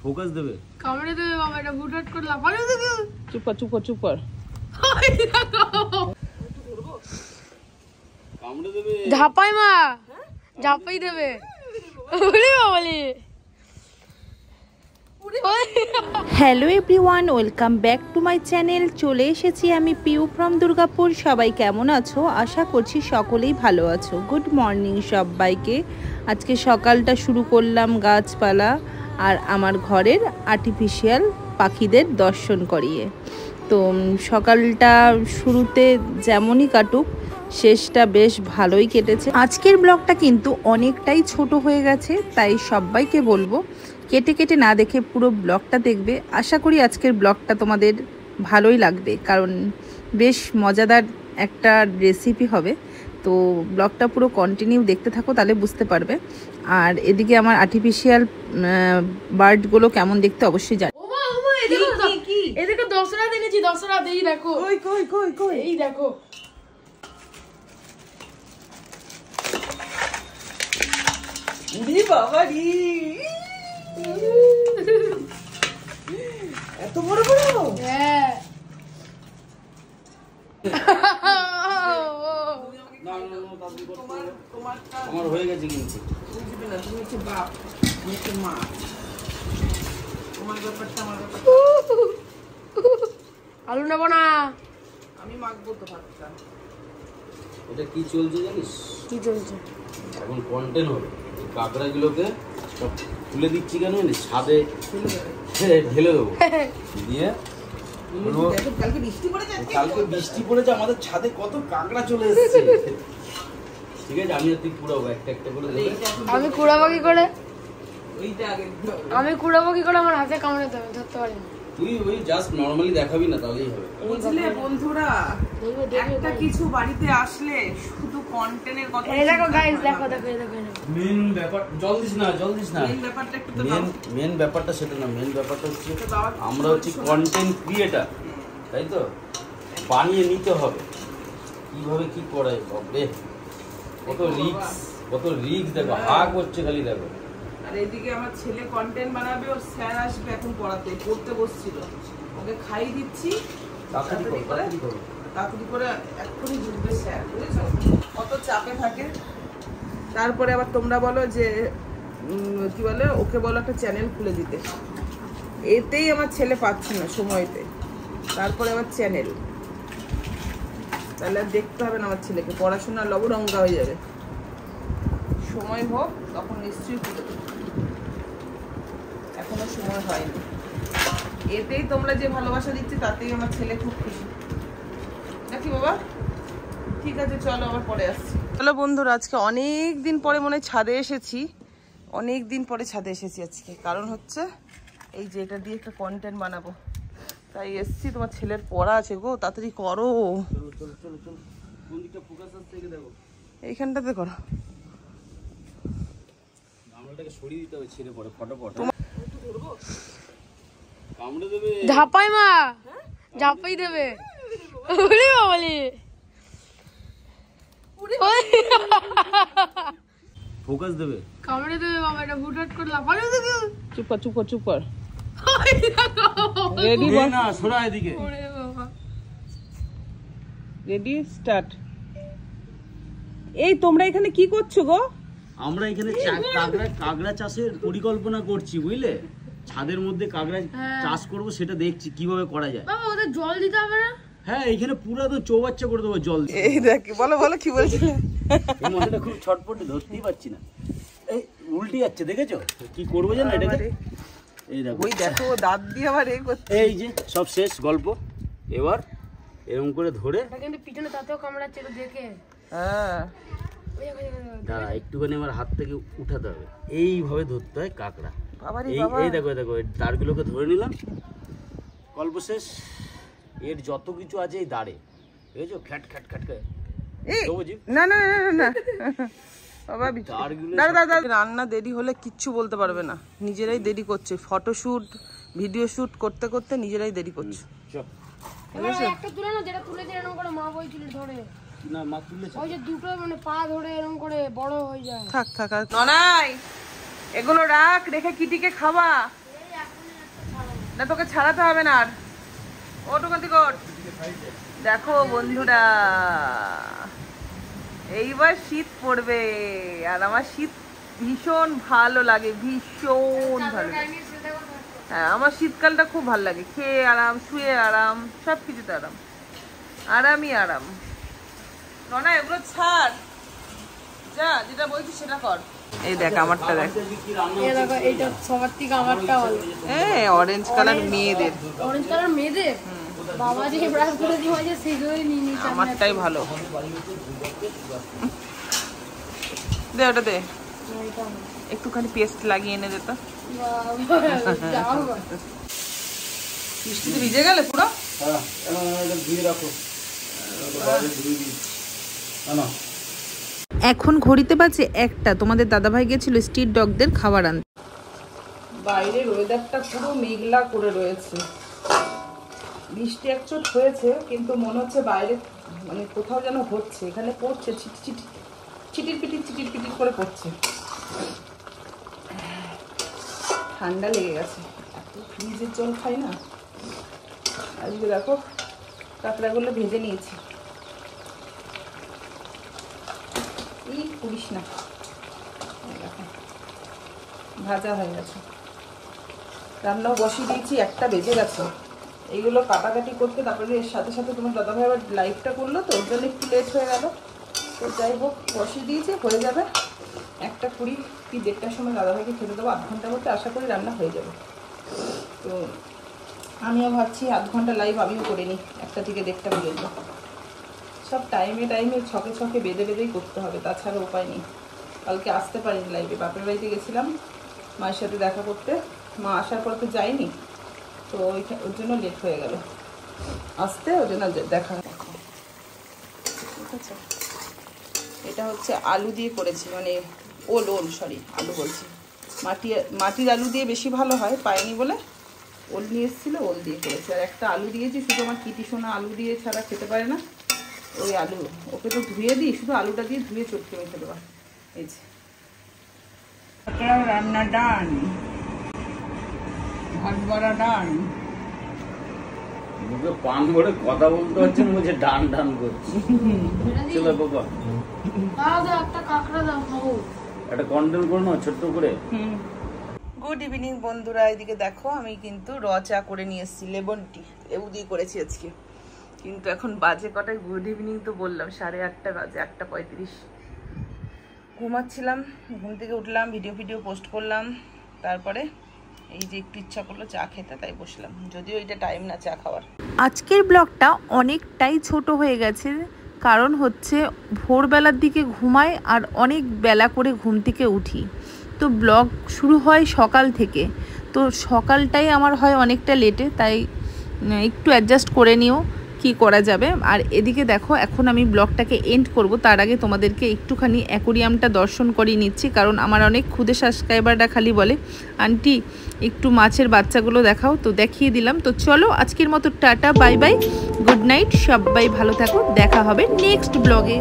Focus দেবে, কামড়ে দেবে বাবা, এটা হুটহাট করে লাফানো দেবে। চুপ কর চুপ কর চুপ কর। কামড়ে দেবে, ঝাপাই মা, ঝাপাই দেবে। ওরে বাবালে। Hello everyone, welcome back to my channel. চলে এসেছি আমি পিউ ফ্রম দুর্গাপুর। সবাই কেমন আছো? আশা করছি সকলেই ভালো আছো। গুড মর্নিং সবাইকে। আজকে সকালটা শুরু করলাম গাছপালা আর আমার ঘরের আর্টিফিশিয়াল পাখিদের দর্শন করিয়ে। তো সকালটা শুরুতে যেমনই কাটুক, শেষটা বেশ ভালোই কেটেছে। আজকের ব্লগটা কিন্তু অনেকটাই ছোট হয়ে গেছে, তাই সবাইকে বলবো কেটে কেটে না দেখে পুরো ব্লগটা দেখবে। আশা করি আজকের ব্লগটা তোমাদের ভালোই লাগবে, কারণ বেশ মজাদার একটা রেসিপি হবে। তো ব্লগটা পুরো কন্টিনিউ দেখতে থাকো, তাহলে বুঝতে পারবে। আর এদিকে আমার আর্টিফিশিয়াল বার্ডগুলো কেমন দেখতে অবশ্যই জানি। এদিকে দশরা এনেছি, দশরা এই দেখো। কই কই কই কই? এই দেখো, উড়ি বাবা রে, এত বড় বড়? হ্যাঁ। আমার হয়ে গেছে কিন্তু। বুঝবে না, তুমি হচ্ছে বাপ, আমি হচ্ছে মা। তোমার ব্যাপারটা আমার ব্যাপার। আলু নেবো না। আমি মাখবো তো ভাতটা। এটা কি চলছে জানিস? কি চলছে? এখন কন্টেন্ট হবে। এই কাঁকড়াগুলোকে সব তুলে দিচ্ছি কেন জানিস? ছাদে ঢেলে দেবো, দিয়ে কালকে বৃষ্টি পড়েছে। কালকে বৃষ্টি পড়েছে, আমাদের ছাদে কত কাঁকড়া চলে এসেছে। ঠিক আছে, আমি আর তুই কুড়াবো একটা একটা করে দেবে। আমি কুড়াবো কি করে? ওইটা আগে আমি কুড়াবো কি করে? আমার হাতে কামড়ে দেবে, ধরতে পারি না। তুই ওই জাস্ট নরমালি দেখাবি না, তাহলেই হবে। বুঝলে বন্ধুরা, একটা কিছু বাড়িতে আসলে শুধু কন্টেন্টের কথা। এই দেখো গাইস, দেখো দেখো এই দেখো। মেন ব্যাপার, জল দিস না, জল দিস না। মেন ব্যাপারটা একটু তো দাও। মেন ব্যাপারটা সেটা না, মেন ব্যাপারটা হচ্ছে আমরা হচ্ছে কন্টেন্ট ক্রিয়েটার, তাই তো? বানিয়ে নিতে হবে কিভাবে কি করে। বাপরে কত রিস্ক, কত রিস্ক দেখো, হা করছে খালি দেখো। আর এদিকে আমার ছেলে কন্টেন্ট বানাবে, ওর স্যার আসবে এখন পড়াতে, পড়তে বসছিল, ওকে খাইয়ে দিচ্ছি। তাড়াতাড়ি করো। তাড়াতাড়ি করে এক্ষুনি ঢুকবে স্যার, বুঝেছো? কত চাপে থাকে। তারপরে আবার তোমরা বলো যে কি বলে, ওকে বলো একটা চ্যানেল খুলে দিতে। এতেই আমার ছেলে পাচ্ছে না সময়তে, তারপরে আবার চ্যানেল। তাহলে আর দেখতে হবে না আমার ছেলেকে, পড়াশোনা লবরঙ্গা হয়ে যাবে। সময় হোক তখন নিশ্চয়ই খুলে দেবে, এখনো সময় হয়নি। এতেই তোমরা যে ভালোবাসা দিচ্ছি, তাতেই আমার ছেলে খুব খুশি নাকি বাবা? ঠিক আছে, চলো আবার পরে আসছি। চলো বন্ধুরা, আজকে অনেক দিন পরে মনে হয় ছাদে এসেছি, অনেক দিন পরে ছাদে এসেছি আজকে। কারণ হচ্ছে এই যে এটা দিয়ে একটা কন্টেন্ট বানাবো, তাই এসছি। তোমার ছেলের পড়া আছে গো, তাড়াতাড়ি করো। কোন দিকটা ফোকাস আসছে এই দেখো, এইখানটাতে করো। গামলাটাকে সরিয়ে দিতে হবে, ছেড়ে পড়ে ফটাফট। কামড়ে দেবে, ঝাপাই মা, ঝাপাই দেবে। ওরে বাবালে। ফোকাস দেবে, কামড়ে দেবে বাবা, এটা হুটহাট করে লাফানো দেবে। চুপ কর চুপ কর চুপ কর। রেডি না, সরা এদিকে। ওরে বাবা, রেডি স্টার্ট। এই তোমরা এখানে কি করছো গো? আমরা এখানে কাঁকড়া চাষের পরিকল্পনা করছি, বুঝলে? ছাদের মধ্যে কাঁকড়া চাষ করব, সেটা দেখছি কিভাবে করা যায়। বাবা ওদের জল দিতে হবে না? হ্যাঁ, এখানে পুরো তো চৌবাচ্চা করে দেবো জল দিয়ে। এই দেখ, বলো বলো কি বলছিলে? এই মশাটা খুব ছটপটে, ধরতেই পারছি না। এই উল্টে যাচ্ছে, দেখেছো কি করবো জানো এটাকে? এই দেখো, ওই দেখো দাঁত দিয়ে আবার এই করতে। এই যে সব শেষ গল্প। এবার এরকম করে ধরে, এটা কিন্তু পিছনে তাতেও কামড়াচ্ছে, এটা দেখে। হ্যাঁ, দাঁড়া একটুখানি আমার হাত থেকে উঠাতে হবে, এইভাবে ধরতে হয় কাঁকড়া। বাবারে এই বাবা। এই দেখো দেখো, এই দাঁড়গুলোকে ধরে নিলাম, গল্প শেষ। এর যত কিছু আছে এই দাঁড়ে, দেখেছো? খ্যাট খ্যাট খ্যাট খ্যাট। এই সবুজ না না না না না বাবা, দাঁড়গুলো দাঁড়া দাঁড়া। রান্না দেরি হলে কিচ্ছু বলতে পারবে না, নিজেরাই দেরি করছে। ফটোশুট ভিডিও শুট করতে করতে নিজেরাই দেরি করছে। চল একটা তুলে না, যেটা তুলেছে এরকম করে মা বইছিল ধরে। না, মা তুলেছে। ওই যে দুটো মানে পা ধরে এরকম করে বড় হয়ে যায়। থাক থাক। আর ননাই, এগুলো রাখ, রেখে কিটিকে খাওয়া। না তোকে ছাড়াতে হবে না আর। ওটুকান থেকে ওঠ। দেখো বন্ধুরা, এইবার শীত পড়বে আর আমার শীত ভীষণ ভালো লাগে, ভীষণ ভালো লাগে। হ্যাঁ, আমার শীতকালটা খুব ভালো লাগে। খেয়ে আরাম, শুয়ে আরাম, সব কিছুতে আরাম, আরামই আরাম। রনা এগুলো ছাড়, যা যেটা বলছি সেটা কর। এই দেখ আমারটা দেখ, এইটা সবার থেকে আমারটা ভালো। অরেঞ্জ কালার মেয়েদের, অরেঞ্জ কালার মেয়েদের বাবা যে ব্রাশ করে দিয়ে সেগুলোই নিয়ে নিচ্ছে। আমারটাই ভালো। দে ওটা দে, একটুখানি পেস্ট লাগিয়ে এনে দে তো। বৃষ্টিতে ভিজে গেলে পুরো। এখন ঘড়িতে বাজে 1টা। তোমাদের দাদাভাই গেছিল স্ট্রিট ডগদের খাবার আনতে। বাইরের ওয়েদারটা পুরো মেঘলা করে রয়েছে, বৃষ্টি একচোট হয়েছে কিন্তু মনে হচ্ছে বাইরে মানে কোথাও যেন হচ্ছে। এখানে পড়ছে চিটির পিটির করে পড়ছে। ঠান্ডা লেগে গেছে, এত ফ্রিজের জল খাই না। আজকে দেখো কাঁকড়াগুলো ভেজে নিয়েছি। এই করিস না, ভাজা হয়ে গেছে। রান্নাও বসিয়ে দিয়েছি, 1টা বেজে গেছে। এইগুলো কাটাকাটি করতে তারপরে এর সাথে সাথে তোমার দাদাভাই আবার লাইভটা করলো, তো ওর জন্য একটু লেট হয়ে গেল। তো যাই হোক বসিয়ে দিয়েছি, হয়ে যাবে 1:20 কি 1:30টার সময় দাদাভাইকে খেতে দেবো। 8 ঘন্টার মধ্যে আশা করি রান্না হয়ে যাবে। তো আমিও ভাবছি 8 ঘন্টা লাইভ আমিও করে নিই, 1টা থেকে 1:30টা পর্যন্ত। সব টাইমে ছকে বেঁধেই করতে হবে, তাছাড়া উপায় নেই। কালকে আসতে পারিনি লাইভে, বাপের বাড়িতে গেছিলাম মায়ের সাথে দেখা করতে। মা আসার পর তো যাইনি, তো ওর জন্য লেট হয়ে গেল আসতে, ওর জন্য দেখা। দেখো ঠিক আছে, এটা হচ্ছে আলু দিয়ে করেছি, মানে ওল সরি আলু বলছি, মাটির আলু দিয়ে বেশি ভালো হয়, পাইনি বলে ওল নিয়ে এসেছিলো, ওল দিয়ে করেছি। আর একটা আলু দিয়েছি, শুধু আমার কিটি সোনা আলু দিয়ে ছাড়া খেতে পারে না। ওই আলু ওকে তো ধুয়ে দিই, শুধু আলুটা দিয়ে ধুয়ে চটকে মেখে দেওয়া। এই যে রান্না ডান, ভাত বড়া ডান। মুখে পান ভরে কথা বলতে হচ্ছে, মুঝে ডান ডান করছে। চলো বাবা, একটা কাঁকড়া দাও খাবো। একটা কন্টেন্ট করো না ছোট্ট করে। গুড ইভিনিং বন্ধুরা, এদিকে দেখো আমি কিন্তু র চা করে নিয়ে এসেছি, লেমন টি লেবু দিয়ে করেছি আজকে। কিন্তু এখন বাজে কটায়, গুড ইভিনিং তো বললাম, 8:30 বাজে, 8:35। ঘুমাচ্ছিলাম, ঘুম থেকে উঠলাম, ভিডিও পোস্ট করলাম, তারপরে এই যে একটু ইচ্ছা করলো চা খেতে, তাই বসলাম। যদিও এটা টাইম না চা খাওয়ার। আজকের ব্লগটা অনেকটাই ছোট হয়ে গেছে, কারণ হচ্ছে ভোরবেলার দিকে ঘুমাই আর অনেক বেলা করে ঘুম থেকে উঠি। তো ব্লগ শুরু হয় সকাল থেকে, তো সকালটাই আমার হয় অনেকটা লেটে, তাই একটু অ্যাডজাস্ট করে নিও, কি করা যাবে। আর এদিকে দেখো এখন আমি ব্লগটাকে এন্ড করব, তার আগে তোমাদেরকে একটুখানি অ্যাকোরিয়ামটা দর্শন করিয়ে নিচ্ছি, কারণ আমার অনেক ক্ষুদে সাবস্ক্রাইবাররা খালি বলে আন্টি একটু মাছের বাচ্চাগুলো দেখাও, তো দেখিয়ে দিলাম। তো চলো আজকের মতো tata, bye bye, good night, সবাই ভালো থাকো, দেখা হবে নেক্সট ব্লগে।